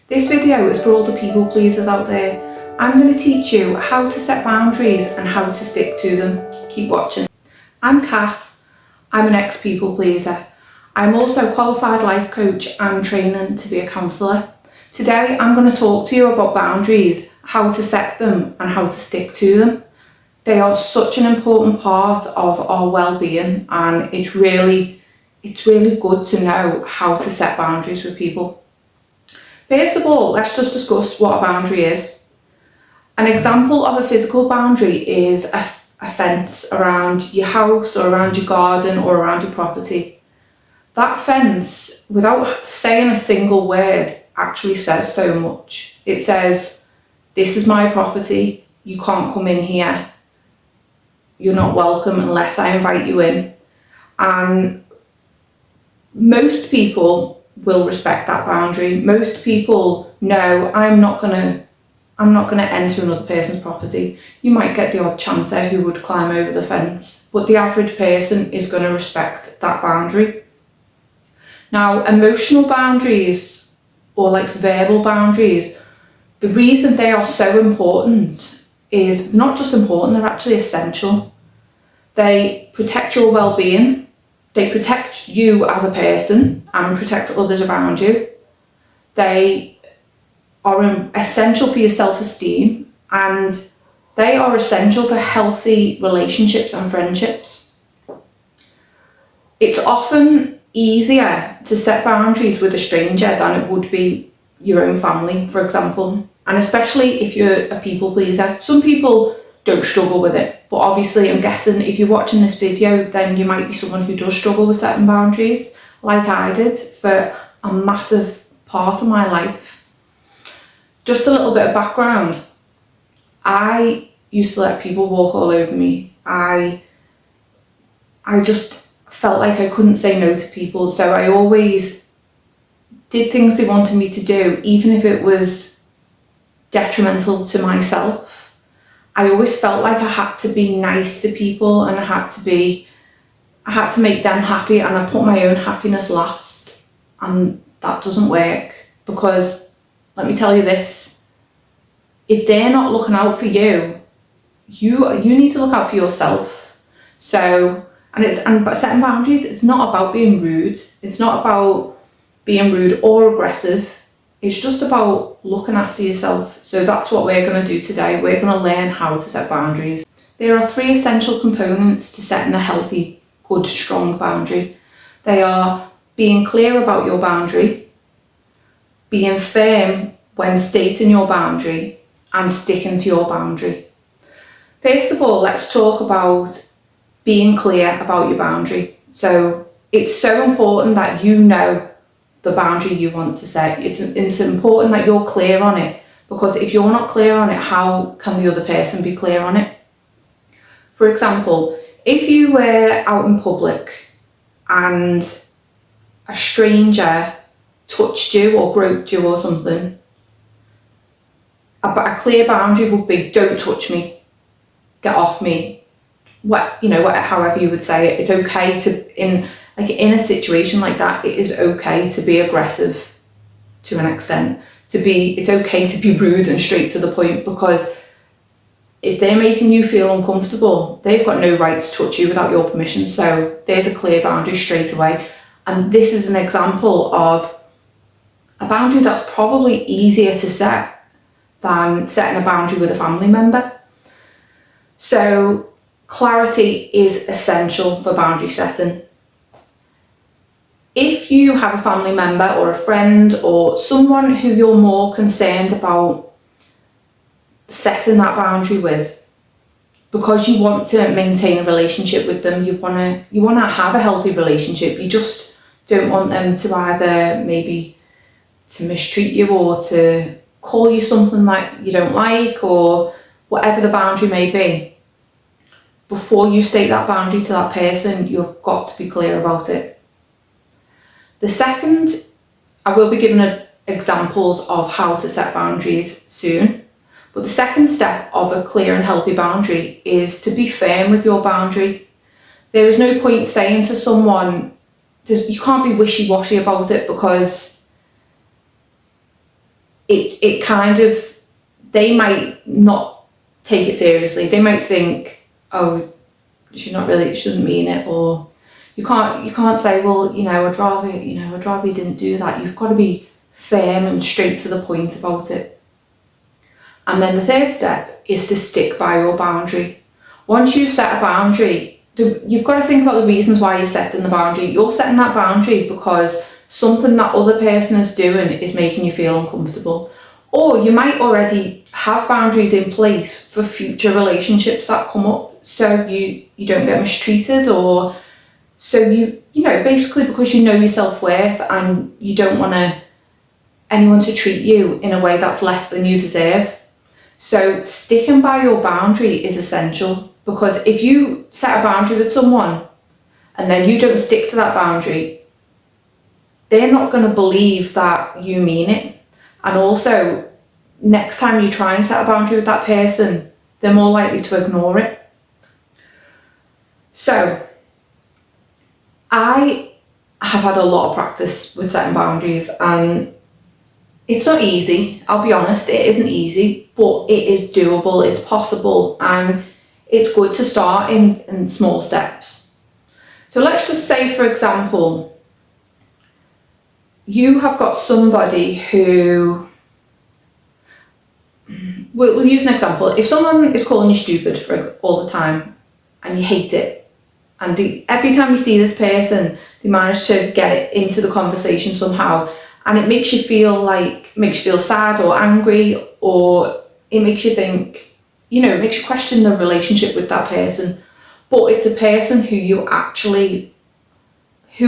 This video is for all the people pleasers out there. I'm going to teach you how to set boundaries and how to stick to them. Keep watching. I'm Cath. I'm an ex-people pleaser. I'm also a qualified life coach and training to be a counsellor. Today I'm going to talk to you about boundaries, how to set them and how to stick to them. They are such an important part of our well-being, and it's really good to know how to set boundaries with people. First of all, let's just discuss what a boundary is. An example of a physical boundary is a fence around your house or around your garden or around your property. That fence, without saying a single word, actually says so much. It says, this is my property, you can't come in here, you're not welcome unless I invite you in. And most people will respect that boundary. Most people know I'm not gonna enter another person's property. You might get the odd chancer who would climb over the fence, but the average person is going to respect that boundary. Now, emotional boundaries, or like verbal boundaries, the reason they are so important is not just important, they're actually essential. They protect your well-being, they protect you as a person and protect others around you. They are essential for your self-esteem, and they are essential for healthy relationships and friendships. It's often easier to set boundaries with a stranger than it would be your own family, for example, and especially if you're a people pleaser. Some people don't struggle with it, but obviously I'm guessing if you're watching this video, then you might be someone who does struggle with setting boundaries, like I did for a massive part of my life. Just a little bit of background. I used to let people walk all over me. I just felt like I couldn't say no to people, so I always did things they wanted me to do, even if it was detrimental to myself. I always felt like I had to be nice to people, and I had to make them happy, and I put my own happiness last, and that doesn't work, because let me tell you this, if they're not looking out for you, you need to look out for yourself. So, but setting boundaries, it's not about being rude. It's not about being rude or aggressive. It's just about looking after yourself. So that's what we're going to do today. We're going to learn how to set boundaries. There are 3 essential components to setting a healthy, good, strong boundary. They are being clear about your boundary, being firm when stating your boundary, and sticking to your boundary. First of all, let's talk about being clear about your boundary. So it's so important that you know the boundary you want to set. It's important that you're clear on it, because if you're not clear on it, how can the other person be clear on it? For example, if you were out in public and a stranger touched you or groped you or something, a clear boundary would be, don't touch me, get off me, however you would say it. It's okay to, in a situation like that, it is okay to be aggressive to an extent. It's okay to be rude and straight to the point, because if they're making you feel uncomfortable, they've got no right to touch you without your permission. So there's a clear boundary straight away. And this is an example of a boundary that's probably easier to set than setting a boundary with a family member. So clarity is essential for boundary setting. If you have a family member or a friend or someone who you're more concerned about setting that boundary with, because you want to maintain a relationship with them, you want to have a healthy relationship, you just don't want them to either maybe to mistreat you or to call you something that you don't like, or whatever the boundary may be. Before you state that boundary to that person, you've got to be clear about it. The second, I will be giving examples of how to set boundaries soon, but the second step of a clear and healthy boundary is to be firm with your boundary. There is no point saying to someone, you can't be wishy-washy about it, because it kind of, they might not take it seriously. They might think, oh, shouldn't mean it, or you can't say, well, I'd rather you didn't do that. You've got to be firm and straight to the point about it. And then the third step is to stick by your boundary. Once you set a boundary, you've got to think about the reasons why you're setting the boundary. You're setting that boundary because something that other person is doing is making you feel uncomfortable. Or you might already have boundaries in place for future relationships that come up, so you don't get mistreated, or so basically because you know your self-worth and you don't want anyone to treat you in a way that's less than you deserve. So sticking by your boundary is essential, because if you set a boundary with someone and then you don't stick to that boundary, they're not going to believe that you mean it. And also, next time you try and set a boundary with that person, they're more likely to ignore it. So I have had a lot of practice with setting boundaries, and it's not easy. I'll be honest, it isn't easy, but it is doable, it's possible, and it's good to start in small steps. So let's just say, for example, you have got somebody who, we'll use an example. If someone is calling you stupid for all the time and you hate it, and every time you see this person, they manage to get it into the conversation somehow, and it makes you feel sad or angry, or it makes you think, it makes you question the relationship with that person. But it's a person who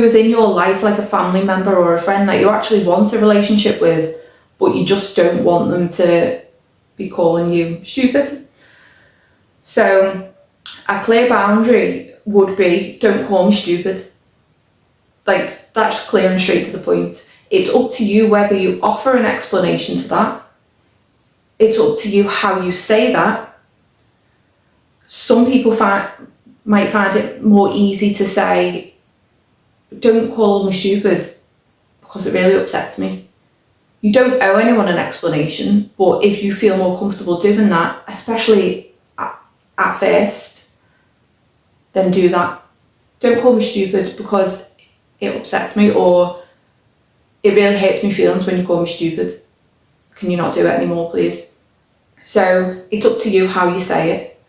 is in your life, like a family member or a friend that you actually want a relationship with, but you just don't want them to be calling you stupid. So a clear boundary would be, don't call me stupid. Like, that's clear and straight to the point. It's up to you whether you offer an explanation to that. It's up to you how you say that. Some people might find it more easy to say, don't call me stupid because it really upsets me. You don't owe anyone an explanation, but if you feel more comfortable doing that, especially at first, then do that. Don't call me stupid because it upsets me, or it really hurts my feelings when you call me stupid. Can you not do it anymore, please? So it's up to you how you say it.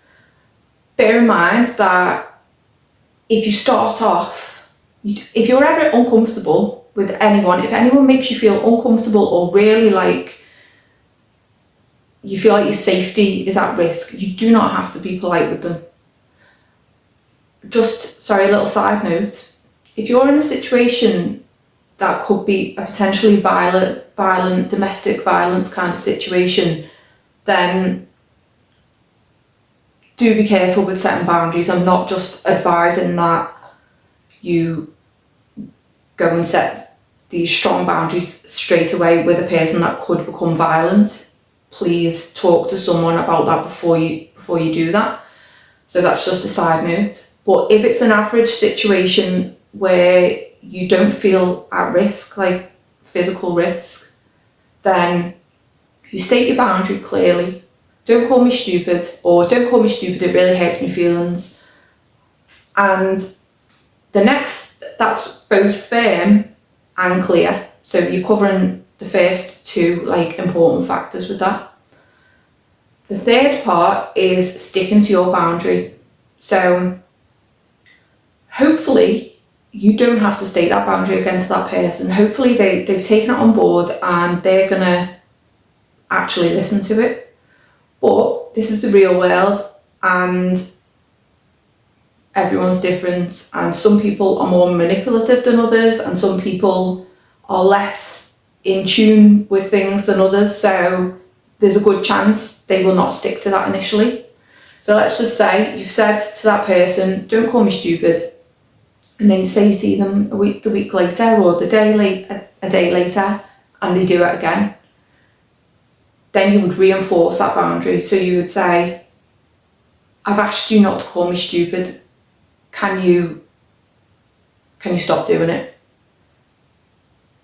Bear in mind that if you start off, if you're ever uncomfortable with anyone, if anyone makes you feel uncomfortable or really you feel like your safety is at risk, you do not have to be polite with them. A little side note, if you're in a situation that could be a potentially violent domestic violence kind of situation, then do be careful with setting boundaries. I'm not just advising that you go and set these strong boundaries straight away with a person that could become violent. Please talk to someone about that before you do that. So that's just a side note. But if it's an average situation where you don't feel at risk, like physical risk, then you state your boundary clearly. Don't call me stupid, or don't call me stupid, it really hurts my feelings. And that's both firm and clear. So you're covering the first two important factors with that. The third part is sticking to your boundary. So hopefully you don't have to state that boundary again to that person. Hopefully they've taken it on board and they're gonna actually listen to it. But this is the real world, and everyone's different, and some people are more manipulative than others, and some people are less in tune with things than others, so there's a good chance they will not stick to that initially. So let's just say you've said to that person, don't call me stupid, and then say you see them the week later, or a day later, and they do it again. Then you would reinforce that boundary. So you would say, I've asked you not to call me stupid. Can you stop doing it?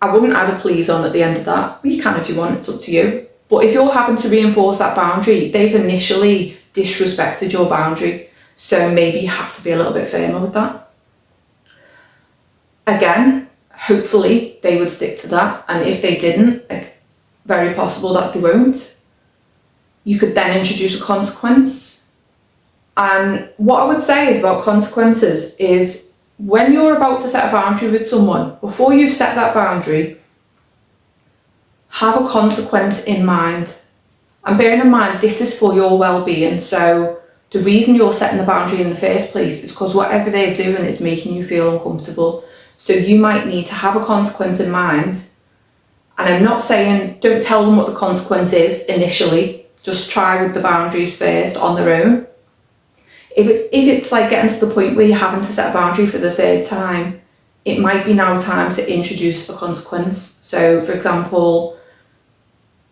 I wouldn't add a please on at the end of that. You can if you want, it's up to you. But if you're having to reinforce that boundary, they've initially disrespected your boundary. So maybe you have to be a little bit firmer with that. Again, hopefully they would stick to that. And if they didn't, very possible that they won't, you could then introduce a consequence. And what I would say is about consequences is when you're about to set a boundary with someone, before you set that boundary, have a consequence in mind. And bearing in mind, this is for your well-being. So the reason you're setting the boundary in the first place is because whatever they're doing is making you feel uncomfortable. So you might need to have a consequence in mind. And I'm not saying don't tell them what the consequence is initially. Just try with the boundaries first on their own. If it's like getting to the point where you're having to set a boundary for the third time, it might be now time to introduce a consequence. So for example,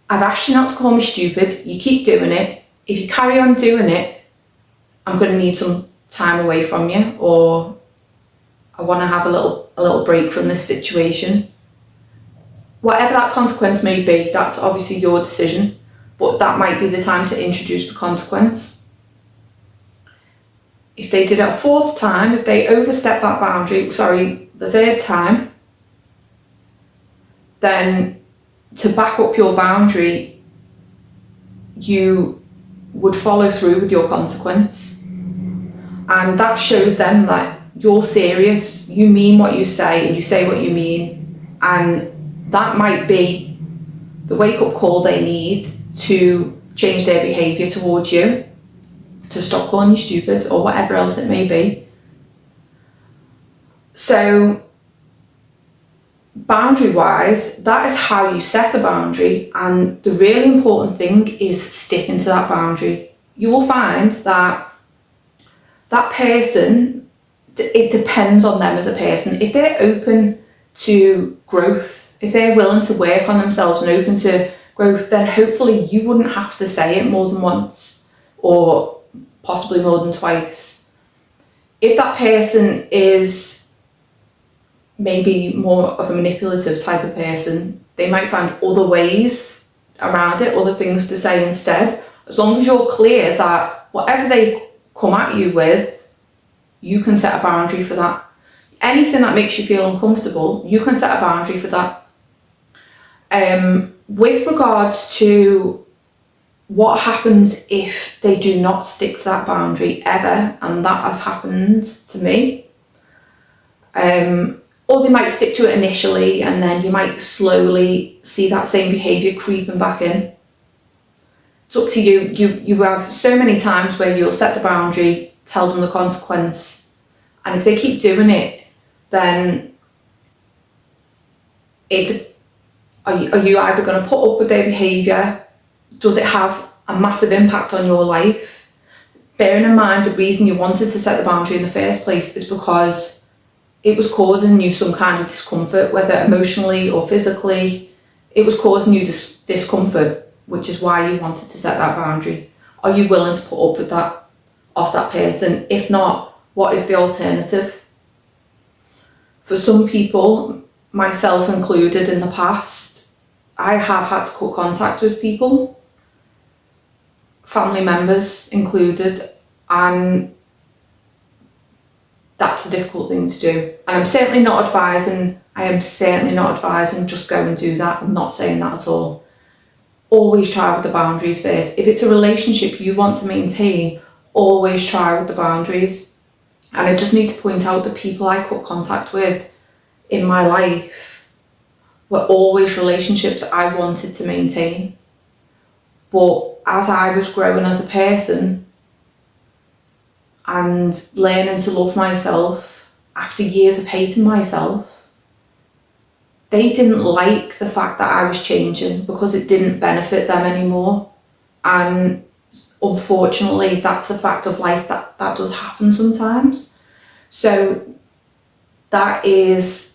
I've asked you not to call me stupid, you keep doing it. If you carry on doing it, I'm going to need some time away from you, or I want to have a little break from this situation. Whatever that consequence may be, that's obviously your decision, but that might be the time to introduce the consequence. If they did it a fourth time, if they overstep that boundary, the third time, then to back up your boundary, you would follow through with your consequence. And that shows them that you're serious, you mean what you say, and you say what you mean. And that might be the wake-up call they need to change their behaviour towards you, to stop calling you stupid or whatever else it may be. So boundary-wise, that is how you set a boundary, and the really important thing is sticking to that boundary. You will find that that person, it depends on them as a person. If they're open to growth, if they're willing to work on themselves and open to growth, then hopefully you wouldn't have to say it more than once or possibly more than twice. If that person is maybe more of a manipulative type of person, they might find other ways around it, other things to say instead. As long as you're clear that whatever they come at you with, you can set a boundary for that. Anything that makes you feel uncomfortable, you can set a boundary for that. With regards to what happens if they do not stick to that boundary ever, and that has happened to me, or they might stick to it initially and then you might slowly see that same behaviour creeping back in. It's up to you. You have so many times where you'll set the boundary, tell them the consequence, and if they keep doing it, then are you either going to put up with their behaviour? Does it have a massive impact on your life? Bearing in mind the reason you wanted to set the boundary in the first place is because it was causing you some kind of discomfort, whether emotionally or physically. It was causing you discomfort, which is why you wanted to set that boundary. Are you willing to put up with that off that person? If not, what is the alternative? For some people, myself included in the past, I have had to cut contact with people, family members included, and that's a difficult thing to do. And I am certainly not advising just go and do that. I'm not saying that at all. Always try with the boundaries first. If it's a relationship you want to maintain, always try with the boundaries. And I just need to point out the people I cut contact with in my life were always relationships I wanted to maintain. But as I was growing as a person and learning to love myself after years of hating myself, they didn't like the fact that I was changing because it didn't benefit them anymore. And unfortunately, that's a fact of life that does happen sometimes. So that is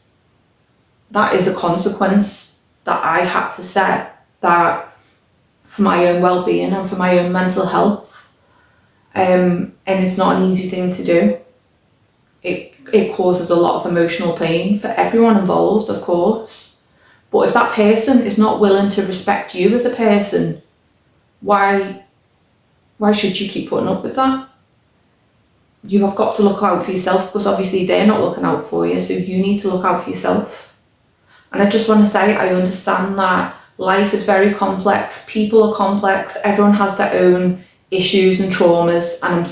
a consequence that I had to set, that for my own well-being and for my own mental health. And it's not an easy thing to do. It causes a lot of emotional pain for everyone involved, of course. But if that person is not willing to respect you as a person, why should you keep putting up with that? You have got to look out for yourself, because obviously they're not looking out for you, so you need to look out for yourself. And I just want to say, I understand that life is very complex, people are complex, everyone has their own issues and traumas, and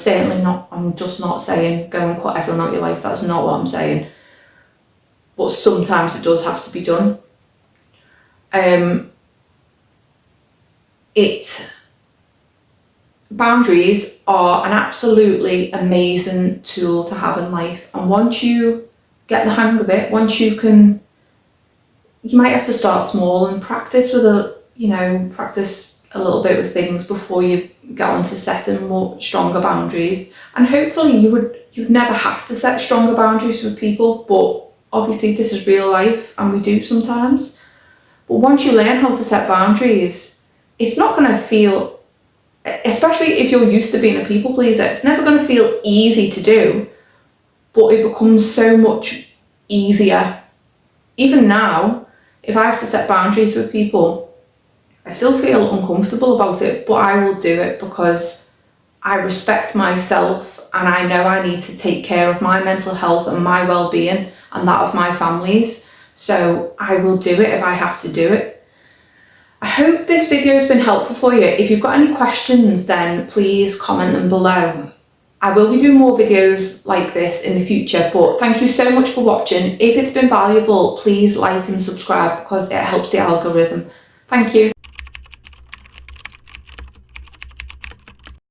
I'm just not saying go and cut everyone out of your life, that's not what I'm saying. But sometimes it does have to be done. Boundaries are an absolutely amazing tool to have in life, and once you get the hang of it, you might have to start small and practice a little bit with things before you get on to setting more stronger boundaries. And hopefully you'd never have to set stronger boundaries with people, but obviously this is real life and we do sometimes. But once you learn how to set boundaries, it's not going to feel, especially if you're used to being a people pleaser, it's never going to feel easy to do, but it becomes so much easier. Even now, if I have to set boundaries with people, I still feel uncomfortable about it, but I will do it because I respect myself and I know I need to take care of my mental health and my well-being and that of my family's. So I will do it if I have to do it. I hope this video has been helpful for you. If you've got any questions, then please comment them below. I will be doing more videos like this in the future, but thank you so much for watching. If it's been valuable, please like and subscribe because it helps the algorithm. Thank you.